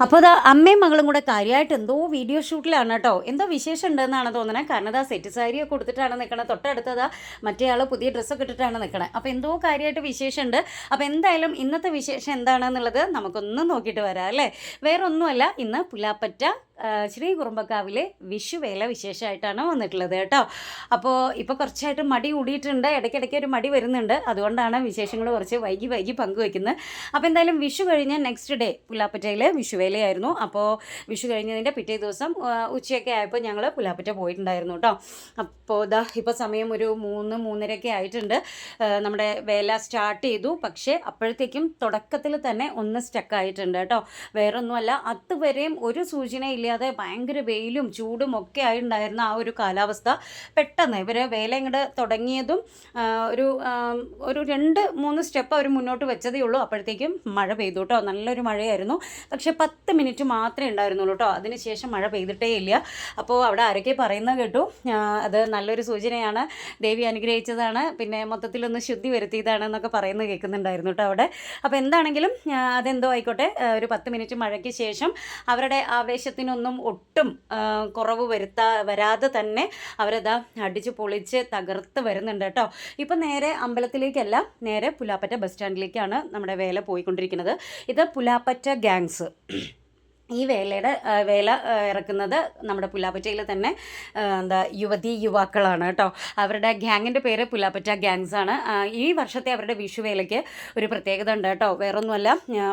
അപ്പോൾ അത് അമ്മയും മകളും കൂടെ കാര്യമായിട്ട് എന്തോ വീഡിയോ ഷൂട്ടിലാണ് കേട്ടോ. എന്തോ വിശേഷം ഉണ്ടെന്നാണ് തോന്നുന്നത്. കാരണം അതാ സെറ്റ് സാരിയൊക്കെ കൊടുത്തിട്ടാണ് നിൽക്കണത്. തൊട്ടടുത്തതാ മറ്റേ ആൾ പുതിയ ഡ്രസ്സൊക്കെ ഇട്ടിട്ടാണ് നിൽക്കണത്. അപ്പോൾ എന്തോ കാര്യമായിട്ട് വിശേഷമുണ്ട്. അപ്പോൾ എന്തായാലും ഇന്നത്തെ വിശേഷം എന്താണെന്നുള്ളത് നമുക്കൊന്ന് നോക്കിയിട്ട് വരാം അല്ലേ. വേറൊന്നുമല്ല, ഇന്ന് പുലാപ്പറ്റ ശ്രീ കുറുമ്പക്കാവിലെ വിഷുവേല വിശേഷമായിട്ടാണ് വന്നിട്ടുള്ളത് കേട്ടോ. അപ്പോൾ ഇപ്പോൾ കുറച്ചായിട്ട് മടി കൂടിയിട്ടുണ്ട്, ഇടയ്ക്കിടയ്ക്ക് ഒരു മടി വരുന്നുണ്ട്. അതുകൊണ്ടാണ് വിശേഷങ്ങൾ കുറച്ച് വൈകി വൈകി പങ്കുവെക്കുന്നത്. അപ്പോൾ എന്തായാലും വിഷു കഴിഞ്ഞ് നെക്സ്റ്റ് ഡേ പുലാപ്പറ്റയിൽ വിഷുവേലയായിരുന്നു. അപ്പോൾ വിഷു കഴിഞ്ഞതിൻ്റെ പിറ്റേ ദിവസം ഉച്ചയൊക്കെ ആയപ്പോൾ ഞങ്ങൾ പുലാപ്പറ്റ പോയിട്ടുണ്ടായിരുന്നു കേട്ടോ. അപ്പോൾ ഇതാ ഇപ്പോൾ സമയം ഒരു 3-3:30 ആയിട്ടുണ്ട്. നമ്മുടെ വേല സ്റ്റാർട്ട് ചെയ്തു. പക്ഷേ അപ്പോഴത്തേക്കും തുടക്കത്തിൽ തന്നെ ഒന്ന് സ്റ്റക്കായിട്ടുണ്ട് കേട്ടോ. വേറൊന്നുമല്ല, അതുവരെയും ഒരു സൂചനയില്ലാതെ ഭയങ്കര വെയിലും ചൂടും ഒക്കെ ആയിട്ടുണ്ടായിരുന്ന ആ ഒരു കാലാവസ്ഥ പെട്ടെന്ന് ഇവർ വേല ഇങ്ങോട്ട് തുടങ്ങിയതും ഒരു 2-3 സ്റ്റെപ്പ് അവർ മുന്നോട്ട് വെച്ചതേ ഉള്ളൂ. അപ്പോഴത്തേക്കും മഴ പെയ്തു കേട്ടോ. നല്ലൊരു മഴയായിരുന്നു. പക്ഷേ 10 മിനിറ്റ് മാത്രമേ ഉണ്ടായിരുന്നുള്ളൂ കേട്ടോ. അതിനുശേഷം മഴ പെയ്തിട്ടേ ഇല്ല. അപ്പോൾ അവിടെ ആരൊക്കെ പറയുന്നത് കേട്ടു, അത് നല്ലൊരു സൂചനയാണ്, ദേവി അനുഗ്രഹിച്ചതാണ്, പിന്നെ മൊത്തത്തിലൊന്ന് ശുദ്ധി വരുത്തിയതാണ് എന്നൊക്കെ പറയുന്നത് കേൾക്കുന്നുണ്ടായിരുന്നു കേട്ടോ അവിടെ. അപ്പോൾ എന്താണെങ്കിലും അതെന്തോ ആയിക്കോട്ടെ, ഒരു 10 മിനിറ്റ് മഴയ്ക്ക് ശേഷം അവരുടെ ആവേശത്തിനൊന്നും ഒട്ടും കുറവ് വരാതെ തന്നെ അവരതാ അടിച്ച് പൊളിച്ച് തകർത്ത് വരുന്നുണ്ട് കേട്ടോ. ഇപ്പം നേരെ അമ്പലത്തിലേക്കല്ല, നേരെ പുലാപ്പറ്റ ബസ് സ്റ്റാൻഡിലേക്കാണ് നമ്മുടെ വേല പോയിക്കൊണ്ടിരിക്കുന്നത്. ഇത് പുലാപ്പറ്റ ഗാങ്സ്. ഈ വേല ഇറക്കുന്നത് നമ്മുടെ പുലാപ്പറ്റയിൽ തന്നെ യുവാക്കളാണ് കേട്ടോ. അവരുടെ ഗ്യാങ്ങിൻ്റെ പേര് പുലാപ്പറ്റ ഗാങ്സ് ആണ്. ഈ വർഷത്തെ അവരുടെ വിഷുവേലയ്ക്ക് ഒരു പ്രത്യേകത ഉണ്ട് കേട്ടോ. വേറൊന്നുമല്ല,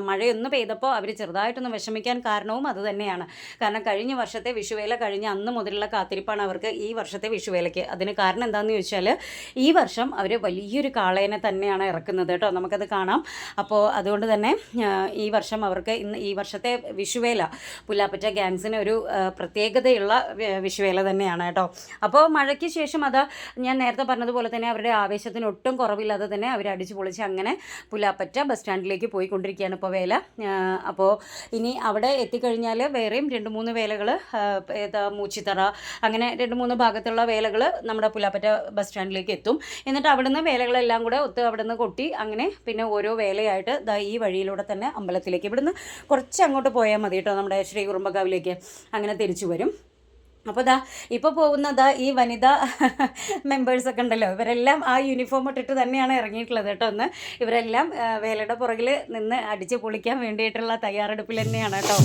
മഴയൊന്നും പെയ്തപ്പോൾ അവർ ചെറുതായിട്ടൊന്ന് വിഷമിക്കാൻ കാരണവും അത് തന്നെയാണ്. കാരണം കഴിഞ്ഞ വർഷത്തെ വിഷുവേല കഴിഞ്ഞ് അന്ന് മുതലുള്ള കാത്തിരിപ്പാണ് അവർക്ക് ഈ വർഷത്തെ വിഷുവേലയ്ക്ക്. അതിന് കാരണം എന്താണെന്ന് ചോദിച്ചാൽ, ഈ വർഷം അവർ വലിയൊരു കാളേനെ തന്നെയാണ് ഇറക്കുന്നത് കേട്ടോ. നമുക്കത് കാണാം. അപ്പോൾ അതുകൊണ്ട് തന്നെ ഈ വർഷം അവർക്ക് ഈ വർഷത്തെ വിഷുവേല പുലാപ്പറ്റ ഗാങ്സിന് ഒരു പ്രത്യേകതയുള്ള വിഷുവേല തന്നെയാണ് കേട്ടോ. അപ്പോൾ മഴയ്ക്ക് ശേഷം ഞാൻ നേരത്തെ പറഞ്ഞതുപോലെ തന്നെ അവരുടെ ആവേശത്തിന് ഒട്ടും കുറവില്ലാതെ തന്നെ അവർ അടിച്ചു പൊളിച്ച് അങ്ങനെ പുലാപ്പറ്റ ബസ് സ്റ്റാൻഡിലേക്ക് പോയിക്കൊണ്ടിരിക്കുകയാണ് ഇപ്പോൾ വേല. അപ്പോൾ ഇനി അവിടെ എത്തിക്കഴിഞ്ഞാൽ വേറെയും 2-3 വേലകൾ, മൂച്ചിത്തറ, അങ്ങനെ 2-3 ഭാഗത്തുള്ള വേലകൾ നമ്മുടെ പുലാപ്പറ്റ ബസ് സ്റ്റാൻഡിലേക്ക് എത്തും. എന്നിട്ട് അവിടുന്ന് വേലകളെല്ലാം കൂടെ അവിടുന്ന് കൊട്ടി അങ്ങനെ പിന്നെ ഓരോ വേലയായിട്ട് ഈ വഴിയിലൂടെ തന്നെ അമ്പലത്തിലേക്ക്, ഇവിടുന്ന് കുറച്ച് അങ്ങോട്ട് പോയാൽ മതി കേട്ടോ, നമ്മുടെ ശ്രീ കുറുമ്പക്കാവിലേക്ക് അങ്ങനെ തിരിച്ചു വരും. അപ്പോൾ ഇപ്പോൾ പോകുന്നത് ഈ വനിതാ മെമ്പേഴ്സൊക്കെ ഉണ്ടല്ലോ, ഇവരെല്ലാം ആ യൂണിഫോം ഇട്ടിട്ട് തന്നെയാണ് ഇറങ്ങിയിട്ടുള്ളത് കേട്ടോ. ഒന്ന് ഇവരെല്ലാം വേലയുടെ പുറകിൽ നിന്ന് അടിച്ച് പൊളിക്കാൻ വേണ്ടിയിട്ടുള്ള തയ്യാറെടുപ്പിൽ തന്നെയാണ് കേട്ടോ.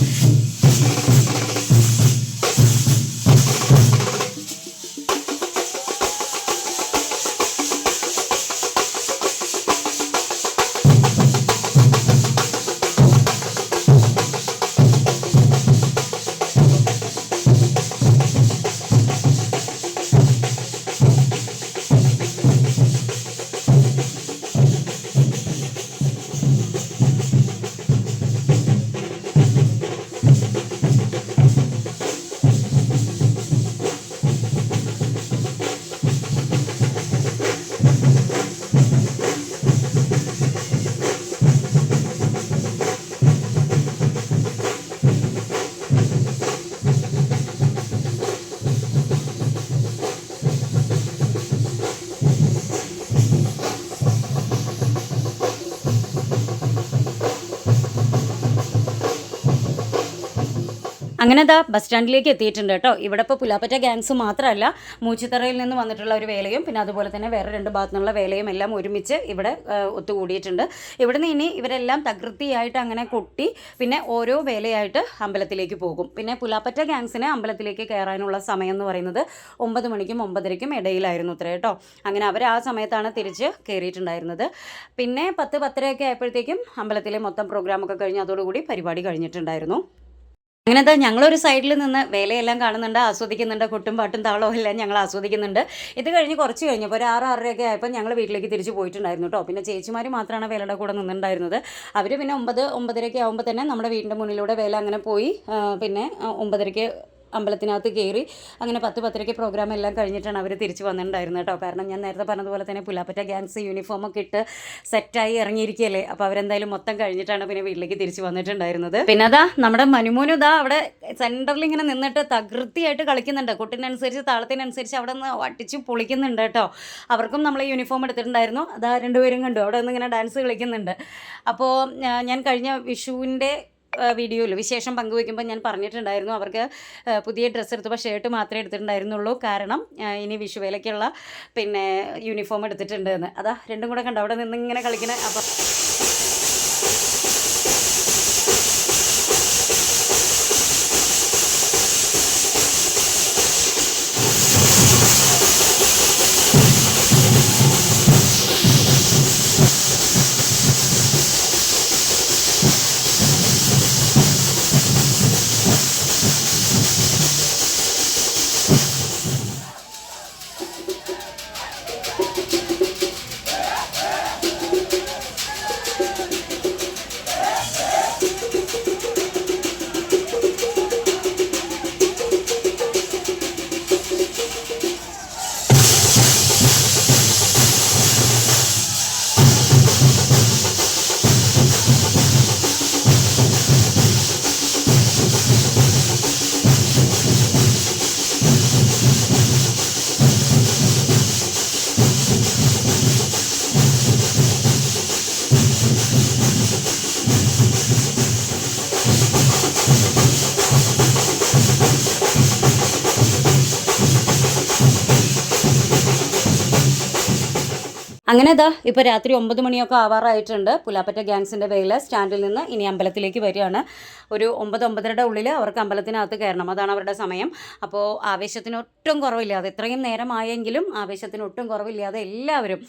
അങ്ങനെ ബസ് സ്റ്റാൻഡിലേക്ക് എത്തിയിട്ടുണ്ട് കേട്ടോ. ഇവിടെ ഇപ്പോൾ പുലാപ്പറ്റ ഗാങ്സ് മാത്രമല്ല, മൂച്ചിത്തറയിൽ നിന്ന് വന്നിട്ടുള്ള ഒരു വേലയും പിന്നെ അതുപോലെ തന്നെ വേറെ 2 ഭാഗത്തു നിന്നുള്ള വേലയും എല്ലാം ഒരുമിച്ച് ഇവിടെ ഒത്തുകൂടിയിട്ടുണ്ട്. ഇവിടുന്ന് ഇനി ഇവരെല്ലാം തകൃതിയായിട്ട് അങ്ങനെ കൊട്ടി പിന്നെ ഓരോ വേലയായിട്ട് അമ്പലത്തിലേക്ക് പോകും. പിന്നെ പുലാപ്പറ്റ ഗാങ്സിന് അമ്പലത്തിലേക്ക് കയറാനുള്ള സമയം എന്ന് പറയുന്നത് 9 മണിക്കും 9:30ക്കും ഇടയിലായിരുന്നു അത്ര കേട്ടോ. അങ്ങനെ അവർ ആ സമയത്താണ് തിരിച്ച് കയറിയിട്ടുണ്ടായിരുന്നത്. പിന്നെ 10-10:30 ആയപ്പോഴത്തേക്കും അമ്പലത്തിലെ മൊത്തം പ്രോഗ്രാമൊക്കെ കഴിഞ്ഞ് അതോടുകൂടി പരിപാടി കഴിഞ്ഞിട്ടുണ്ടായിരുന്നു. അങ്ങനെ ഞങ്ങളൊരു സൈഡിൽ നിന്ന് വേലയെല്ലാം കാണുന്നുണ്ട്, ആസ്വദിക്കുന്നുണ്ട്, കൊട്ടും പാട്ടും താളവും എല്ലാം ഞങ്ങൾ ആസ്വദിക്കുന്നുണ്ട്. ഇത് കഴിഞ്ഞ് കുറച്ച് കഴിഞ്ഞപ്പോൾ ഒരു 6-6:30 ആയപ്പോൾ ഞങ്ങൾ വീട്ടിലേക്ക് തിരിച്ച് പോയിട്ടുണ്ടായിരുന്നു കേട്ടോ. പിന്നെ ചേച്ചിമാർ മാത്രമാണ് വേലയുടെ കൂടെ നിന്നിട്ടുണ്ടായിരുന്നത്. അവർ പിന്നെ 9-9:30 ആകുമ്പോൾ തന്നെ നമ്മുടെ വീടിൻ്റെ മുന്നിലൂടെ വേല അങ്ങനെ പോയി. പിന്നെ 9:30 അമ്പലത്തിനകത്ത് കയറി അങ്ങനെ 10-10:30 പ്രോഗ്രാം എല്ലാം കഴിഞ്ഞിട്ടാണ് അവർ തിരിച്ച് വന്നിട്ടുണ്ടായിരുന്നത് കേട്ടോ. കാരണം ഞാൻ നേരത്തെ പറഞ്ഞതുപോലെ തന്നെ പുലാപ്പറ്റ ഗാങ്സ് യൂണിഫോമൊക്കെ ഇട്ട് സെറ്റായി ഇറങ്ങിയിരിക്കുകയല്ലേ. അപ്പോൾ അവരെന്തായാലും മൊത്തം കഴിഞ്ഞിട്ടാണ് പിന്നെ വീട്ടിലേക്ക് തിരിച്ച് വന്നിട്ടുണ്ടായിരുന്നത്. പിന്നെ നമ്മുടെ മനുമോനും അവിടെ സെൻറ്ററിൽ ഇങ്ങനെ നിന്നിട്ട് തകൃതിയായിട്ട് കളിക്കുന്നുണ്ട്. കൊട്ടിനനുസരിച്ച് താളത്തിനനുസരിച്ച് അവിടെ നിന്ന് അടിച്ച് പൊളിക്കുന്നുണ്ട് കേട്ടോ. അവർക്കും നമ്മൾ യൂണിഫോം എടുത്തിട്ടുണ്ടായിരുന്നു. 2 പേരും കണ്ടു അവിടെ നിന്ന് ഇങ്ങനെ ഡാൻസ് കളിക്കുന്നുണ്ട്. അപ്പോൾ ഞാൻ കഴിഞ്ഞ വിഷുവിൻ്റെ വീഡിയോയിൽ വിശേഷം പങ്കുവയ്ക്കുമ്പോൾ ഞാൻ പറഞ്ഞിട്ടുണ്ടായിരുന്നു അവർക്ക് പുതിയ ഡ്രസ്സ് എടുത്തപ്പോൾ ഷർട്ട് മാത്രമേ എടുത്തിട്ടുണ്ടായിരുന്നുള്ളൂ. കാരണം ഇനി വിഷുവേലയ്ക്കുള്ള പിന്നെ യൂണിഫോം എടുത്തിട്ടുണ്ട് എന്ന്. അതാ രണ്ടും കൂടെ കണ്ടോ അവിടെ നിന്ന് ഇങ്ങനെ കളിക്കണേ. അപ്പം അങ്ങനെ ഇതാ ഇപ്പോൾ രാത്രി 9 മണിയൊക്കെ ആവാറായിട്ടുണ്ട്. പുലാപ്പറ്റ ഗ്യാങ്സിൻ്റെ പേരിൽ സ്റ്റാൻഡിൽ നിന്ന് ഇനി അമ്പലത്തിലേക്ക് വരികയാണ്. ഒരു 9-9:30 ഉള്ളിൽ അവർക്ക് അമ്പലത്തിനകത്ത് കയറണം, അതാണ് അവരുടെ സമയം. അപ്പോൾ ആവേശത്തിന് ഒട്ടും കുറവില്ലാതെ, ഇത്രയും നേരമായെങ്കിലും ആവേശത്തിന് ഒട്ടും കുറവില്ലാതെ എല്ലാവരും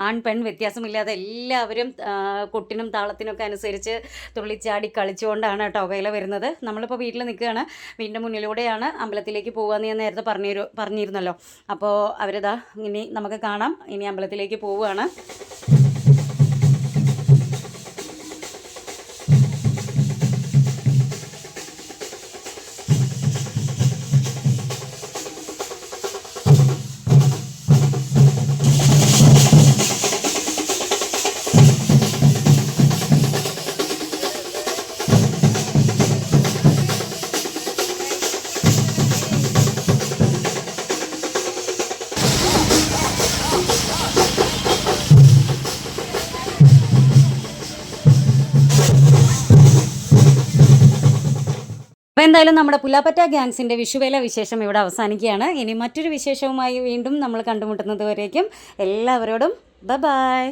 ആൺ പെൺ വ്യത്യാസമില്ലാതെ എല്ലാവരും കൊട്ടിനും താളത്തിനൊക്കെ അനുസരിച്ച് തുള്ളിച്ചാടി കളിച്ചുകൊണ്ടാണ് കേട്ടോ വേല വരുന്നത്. നമ്മളിപ്പോൾ വീട്ടിൽ നിൽക്കുകയാണ്, വീടിൻ്റെ മുന്നിലൂടെയാണ് അമ്പലത്തിലേക്ക് പോകുകയെന്ന് ഞാൻ നേരത്തെ പറഞ്ഞിരുന്നല്ലോ. അപ്പോൾ അവരിതാ ഇനി നമുക്ക് കാണാം, ഇനി അമ്പലത്തിലേക്ക് പോവുകയാണ്. അപ്പോൾ എന്തായാലും നമ്മുടെ പുലാപ്പറ്റ ഗ്യാങ്സിൻ്റെ വിഷുവേല വിശേഷം ഇവിടെ അവസാനിക്കുകയാണ്. ഇനി മറ്റൊരു വിശേഷവുമായി വീണ്ടും നമ്മൾ കണ്ടുമുട്ടുന്നത് വരേക്കും എല്ലാവരോടും ബൈ.